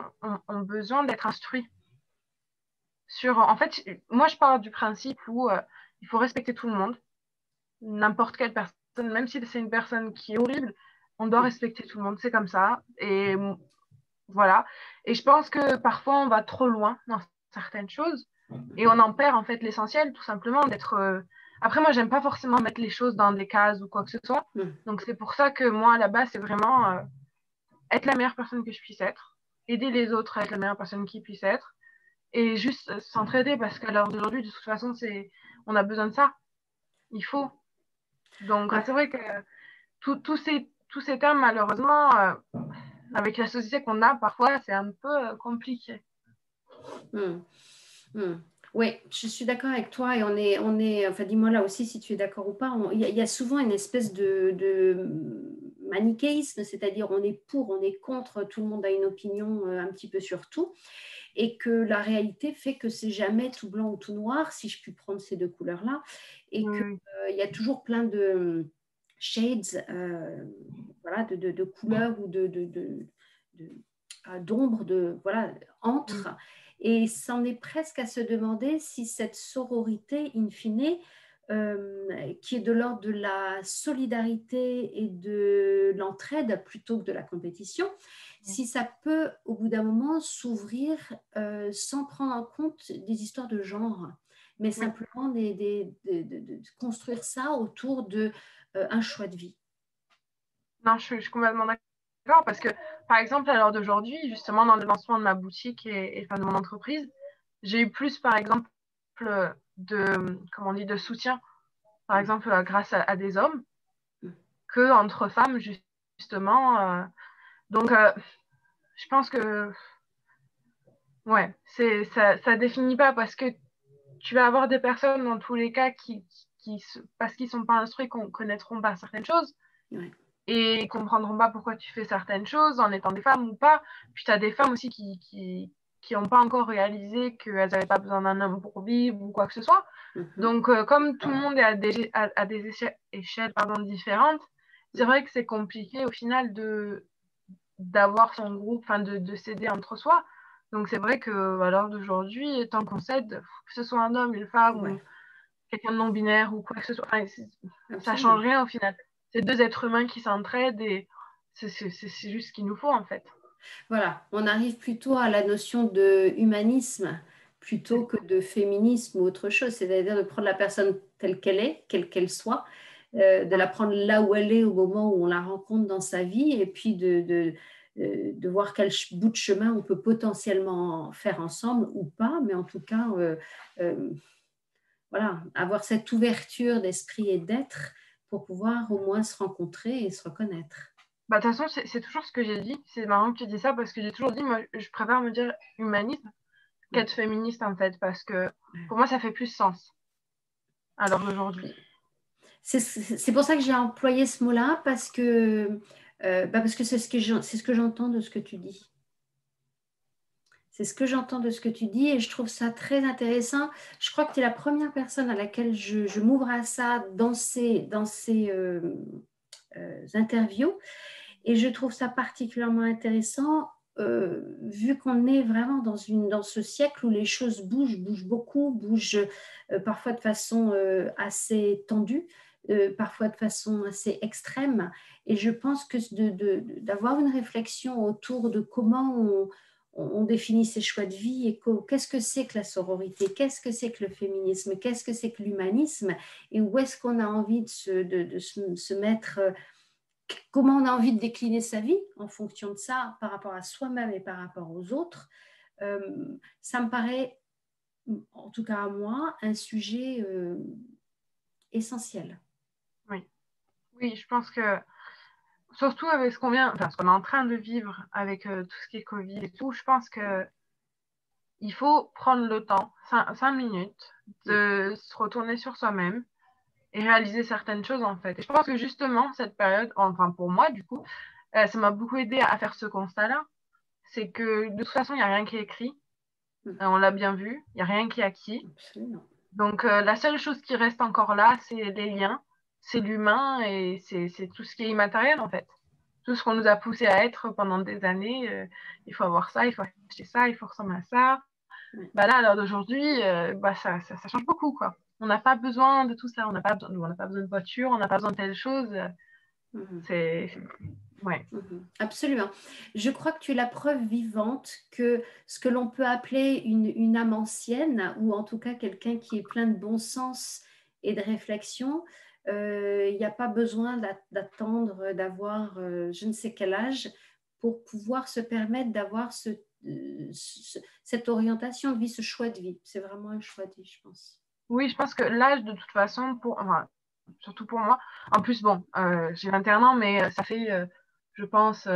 ont besoin d'être instruits. En fait, moi, je pars du principe où il faut respecter tout le monde, n'importe quelle personne, même si c'est une personne qui est horrible, on doit respecter tout le monde, c'est comme ça. Et voilà. Et je pense que parfois, on va trop loin dans certaines choses et on en perd, en fait, l'essentiel, tout simplement, d'être. Après, moi, j'aime pas forcément mettre les choses dans des cases ou quoi que ce soit. mm, Donc, c'est pour ça que moi, à la base, c'est vraiment être la meilleure personne que je puisse être, aider les autres à être la meilleure personne qu'ils puissent être et juste s'entraider parce qu'à l'heure d'aujourd'hui, de toute façon, on a besoin de ça. Il faut. Donc, ouais, c'est vrai que tous ces termes, malheureusement, avec la société qu'on a, parfois, c'est un peu compliqué. mm, mm. Oui, je suis d'accord avec toi et enfin dis-moi là aussi si tu es d'accord ou pas, il y a souvent une espèce de manichéisme, c'est-à-dire on est pour, on est contre, tout le monde a une opinion un petit peu sur tout. Et que la réalité fait que c'est jamais tout blanc ou tout noir, si je puis prendre ces deux couleurs-là, et qu'il Oui, y a toujours plein de shades, voilà, de couleurs ou d'ombres, voilà, oui, entre. Et c'en est presque à se demander si cette sororité, in fine, qui est de l'ordre de la solidarité et de l'entraide plutôt que de la compétition, si ça peut, au bout d'un moment, s'ouvrir sans prendre en compte des histoires de genre, mais Oui. simplement de construire ça autour de un choix de vie. Non, je suis complètement d'accord parce que, par exemple, à l'heure d'aujourd'hui, justement, dans le lancement de ma boutique et enfin, de mon entreprise, j'ai eu plus, par exemple, comment on dit, de soutien, par exemple, grâce à des hommes que entre femmes, justement. Donc, je pense que, ouais, ça définit pas parce que tu vas avoir des personnes dans tous les cas parce qu'ils sont pas instruits, qu'on connaîtront pas certaines choses. Ouais. Et ils comprendront pas pourquoi tu fais certaines choses en étant des femmes ou pas. Puis tu as des femmes aussi qui n'ont pas encore réalisé qu'elles n'avaient pas besoin d'un homme pour vivre ou quoi que ce soit. Donc, comme tout le monde est à des échelles différentes, c'est vrai que c'est compliqué au final d'avoir son groupe, enfin de s'aider entre soi. Donc, c'est vrai que à l'heure d'aujourd'hui, tant qu'on s'aide, que ce soit un homme, une femme Ouais, ou quelqu'un de non-binaire ou quoi que ce soit, enfin, ça change absolument. rien au final. C'est deux êtres humains qui s'entraident et c'est juste ce qu'il nous faut en fait. Voilà, on arrive plutôt à la notion de humanisme plutôt que de féminisme ou autre chose, c'est-à-dire de prendre la personne telle qu'elle est, quelle qu'elle soit, de la prendre là où elle est au moment où on la rencontre dans sa vie et puis de voir quel bout de chemin on peut potentiellement faire ensemble ou pas, mais en tout cas, euh, voilà, avoir cette ouverture d'esprit et d'être pour pouvoir au moins se rencontrer et se reconnaître. Bah, de toute façon, c'est toujours ce que j'ai dit. C'est marrant que tu dis ça parce que j'ai toujours dit, moi, je préfère me dire humanisme qu'être féministe en fait, parce que pour moi, ça fait plus sens à l'heure d'aujourd'hui. C'est pour ça que j'ai employé ce mot-là, parce que c'est ce que j'entends de ce que tu dis. C'est ce que j'entends de ce que tu dis et je trouve ça très intéressant. Je crois que tu es la première personne à laquelle je m'ouvre à ça dans ces interviews et je trouve ça particulièrement intéressant vu qu'on est vraiment dans ce siècle où les choses bougent beaucoup, bougent parfois de façon assez tendue, parfois de façon assez extrême. Et je pense que d'avoir une réflexion autour de comment on définit ses choix de vie et qu'est-ce que c'est que la sororité, qu'est-ce que c'est que le féminisme, qu'est-ce que c'est que l'humanisme et où est-ce qu'on a envie de se mettre, comment on a envie de décliner sa vie en fonction de ça par rapport à soi-même et par rapport aux autres, ça me paraît, en tout cas à moi, un sujet essentiel. Oui, oui, je pense que surtout avec ce qu'on est en train de vivre avec tout ce qui est Covid et tout, je pense que il faut prendre le temps, 5 minutes, de se retourner sur soi-même et réaliser certaines choses en fait. Et je pense que justement, cette période, enfin pour moi du coup, ça m'a beaucoup aidé à faire ce constat-là. C'est que de toute façon, il n'y a rien qui est écrit. On l'a bien vu, il n'y a rien qui est acquis. Absolument. Donc la seule chose qui reste encore là, c'est les liens, c'est l'humain et c'est tout ce qui est immatériel en fait. Tout ce qu'on nous a poussé à être pendant des années, il faut avoir ça, il faut acheter ça, il faut ressembler à ça. Ouais. Bah là, à l'heure d'aujourd'hui, bah ça change beaucoup, quoi. On n'a pas besoin de tout ça, on n'a pas besoin de voiture, on n'a pas besoin de telle chose. Mhm. C'est, ouais. Absolument. Je crois que tu es la preuve vivante que ce que l'on peut appeler une âme ancienne, ou en tout cas quelqu'un qui est plein de bon sens et de réflexion, il n'y a pas besoin d'attendre d'avoir je ne sais quel âge pour pouvoir se permettre d'avoir cette orientation de vie, ce choix de vie. C'est vraiment un choix de vie, je pense. Oui, je pense que l'âge, de toute façon, enfin, surtout pour moi, en plus, bon, j'ai 21 ans, mais ça fait, je pense,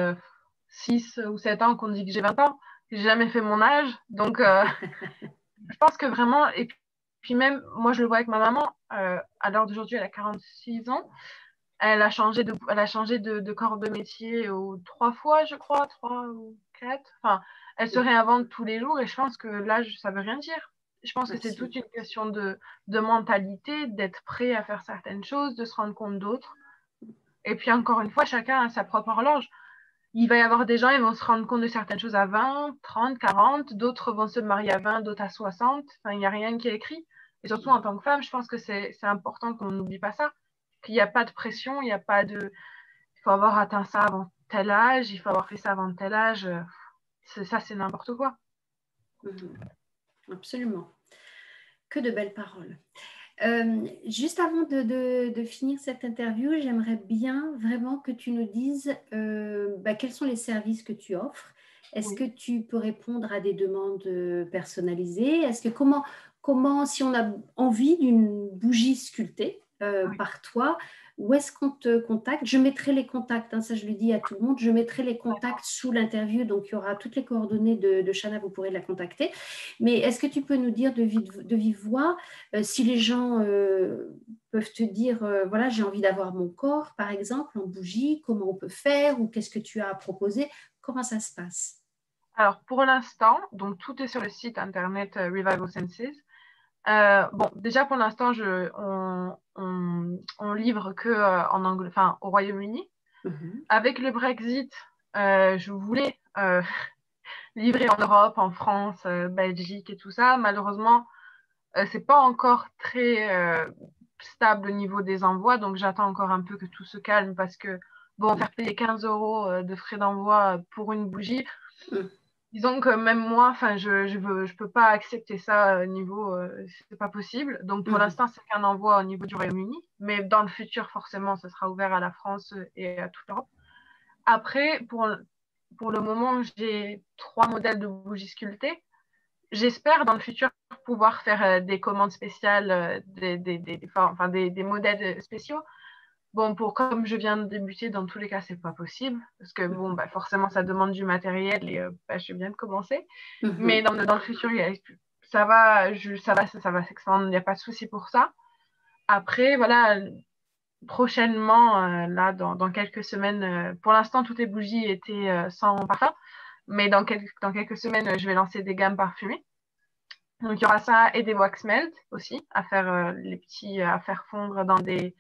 6 ou 7 ans qu'on dit que j'ai 20 ans. J'ai jamais fait mon âge, donc je pense que vraiment, et puis même, moi je le vois avec ma maman, à l'heure d'aujourd'hui, elle a 46 ans, elle a changé de corps de métier 3 fois, je crois, 3 ou 4. Enfin, elle se réinvente tous les jours et je pense que l'âge, ça veut rien dire. Je pense que c'est toute Absolument. une question de mentalité, d'être prêt à faire certaines choses, de se rendre compte d'autres. Et puis encore une fois, chacun a sa propre horloge. il va y avoir des gens, ils vont se rendre compte de certaines choses à 20, 30, 40, d'autres vont se marier à 20, d'autres à 60. Enfin, il n'y a rien qui est écrit. Et surtout en tant que femme, je pense que c'est important qu'on n'oublie pas ça. Qu'il n'y a pas de pression, il n'y a pas de... Il faut avoir atteint ça avant tel âge, il faut avoir fait ça avant tel âge. Ça, c'est n'importe quoi. Absolument. Que de belles paroles. Juste avant de finir cette interview, j'aimerais bien vraiment que tu nous dises quels sont les services que tu offres. Est-ce que tu peux répondre à des demandes personnalisées? Est-ce que comment, si on a envie d'une bougie sculptée par toi, où est-ce qu'on te contacte? Je mettrai les contacts, hein, ça je le dis à tout le monde, je mettrai les contacts sous l'interview, donc il y aura toutes les coordonnées de Shana, vous pourrez la contacter. Mais est-ce que tu peux nous dire de vive voix si les gens peuvent te dire, voilà, j'ai envie d'avoir mon corps, par exemple, en bougie, comment on peut faire ou qu'est-ce que tu as à proposer? Comment ça se passe? Alors, pour l'instant, donc tout est sur le site internet Revival Senses. Bon, déjà pour l'instant, on livre que en anglais, enfin au Royaume-Uni. Avec le Brexit, je voulais livrer en Europe, en France, Belgique et tout ça. Malheureusement, c'est pas encore très stable au niveau des envois, donc j'attends encore un peu que tout se calme parce que bon, faire payer 15 € de frais d'envoi pour une bougie. Disons que même moi, enfin, je peux pas accepter ça au niveau, c'est pas possible. Donc pour l'instant, c'est qu'un envoi au niveau du Royaume-Uni, mais dans le futur, forcément, ce sera ouvert à la France et à toute l'Europe. Après, pour le moment, j'ai 3 modèles de bougies sculptées. J'espère dans le futur pouvoir faire des commandes spéciales, des modèles spéciaux. Bon, comme je viens de débuter, dans tous les cas, c'est pas possible. Parce que, bon, forcément, ça demande du matériel et je viens de commencer. Mais dans le futur, ça va s'expandre, il n'y a pas de souci pour ça. Après, voilà, prochainement, là, dans quelques semaines, pour l'instant, toutes les bougies étaient sans parfum. Mais dans quelques semaines, je vais lancer des gammes parfumées. Donc, il y aura ça et des wax melt aussi, à faire à faire fondre dans des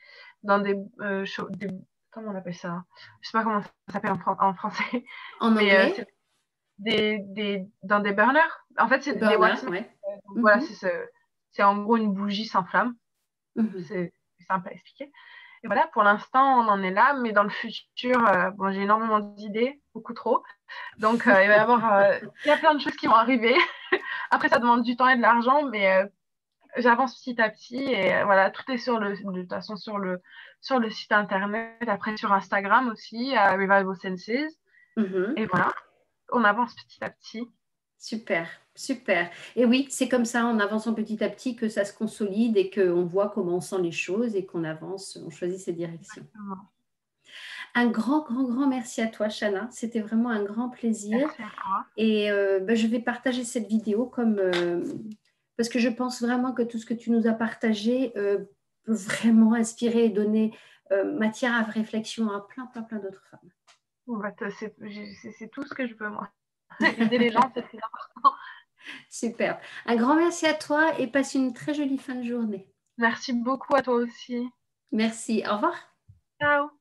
comment on appelle ça? Je sais pas comment ça s'appelle en français. En anglais? Dans des burners. En fait, c'est des wax melt. Voilà, c'est en gros une bougie sans flamme. C'est simple à expliquer. Et voilà, pour l'instant, on en est là, mais dans le futur, bon, j'ai énormément d'idées, beaucoup trop. Donc, il va y avoir, il y a plein de choses qui vont arriver. Après, ça demande du temps et de l'argent, mais j'avance petit à petit et voilà, tout est de toute façon sur le site internet, après sur Instagram aussi, à Revival Senses. Et voilà, on avance petit à petit. Super, super. Et oui, c'est comme ça, en avançant petit à petit, que ça se consolide et qu'on voit comment on sent les choses et qu'on avance, on choisit ses directions. Exactement. Un grand, grand, grand merci à toi, Shana. C'était vraiment un grand plaisir. Merci à toi. Et je vais partager cette vidéo parce que je pense vraiment que tout ce que tu nous as partagé peut vraiment inspirer et donner matière à réflexion à plein, plein, plein d'autres femmes. Bon, c'est tout ce que je veux, moi. Aider les gens, c'est très important. Super. Un grand merci à toi et passe une très jolie fin de journée. Merci beaucoup à toi aussi. Merci. Au revoir. Ciao.